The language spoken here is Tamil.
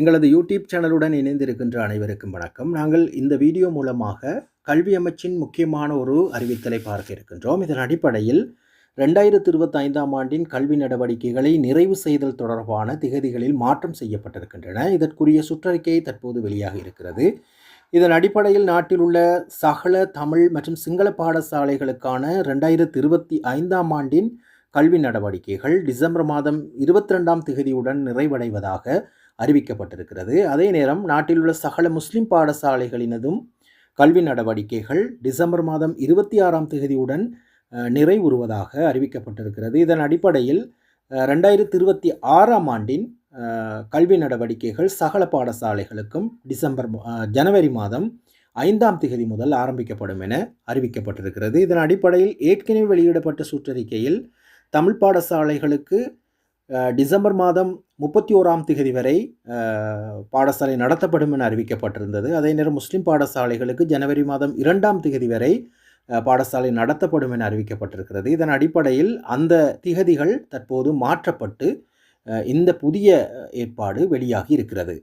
எங்களது யூடியூப் சேனலுடன் இணைந்திருக்கின்ற அனைவருக்கும் வணக்கம். நாங்கள் இந்த வீடியோ மூலமாக கல்வி அமைச்சின் முக்கியமான ஒரு அறிவித்தலை பார்க்க இருக்கின்றோம். இதன் அடிப்படையில் 2025ஆம் ஆண்டின் கல்வி நடவடிக்கைகளை நிறைவு செய்தல் தொடர்பான திகதிகளில் மாற்றம் செய்யப்பட்டிருக்கின்றன. இதற்குரிய சுற்றறிக்கை தற்போது வெளியாக இருக்கிறது. இதன் அடிப்படையில் நாட்டில் உள்ள சகல தமிழ் மற்றும் சிங்கள பாடசாலைகளுக்கான 2025ஆம் ஆண்டின் கல்வி நடவடிக்கைகள் டிசம்பர் மாதம் 22ஆம் திகதியுடன் நிறைவடைவதாக அறிவிக்கப்பட்டிருக்கிறது. அதே நேரம் நாட்டில் உள்ள சகல முஸ்லிம் பாடசாலைகளினதும் கல்வி நடவடிக்கைகள் டிசம்பர் மாதம் 26ஆம் திகதியுடன் நிறைவுறுவதாக அறிவிக்கப்பட்டிருக்கிறது. இதன் அடிப்படையில் 2026ஆம் ஆண்டின் கல்வி நடவடிக்கைகள் சகல பாடசாலைகளுக்கும் ஜனவரி மாதம் 5ஆம் திகதி முதல் ஆரம்பிக்கப்படும் என அறிவிக்கப்பட்டிருக்கிறது. இதன் அடிப்படையில் ஏற்கனவே வெளியிடப்பட்ட சுற்றறிக்கையில் தமிழ் பாடசாலைகளுக்கு டிசம்பர் மாதம் 31ஆம் திகதி வரை பாடசாலை நடத்தப்படும் என அறிவிக்கப்பட்டிருந்தது. அதே நேரம் முஸ்லிம் பாடசாலைகளுக்கு ஜனவரி மாதம் 2ஆம் திகதி வரை பாடசாலை நடத்தப்படும் என அறிவிக்கப்பட்டிருக்கிறது. இதன் அடிப்படையில் அந்த திகதிகள் தற்போது மாற்றப்பட்டு இந்த புதிய ஏற்பாடு வெளியாகி இருக்கிறது.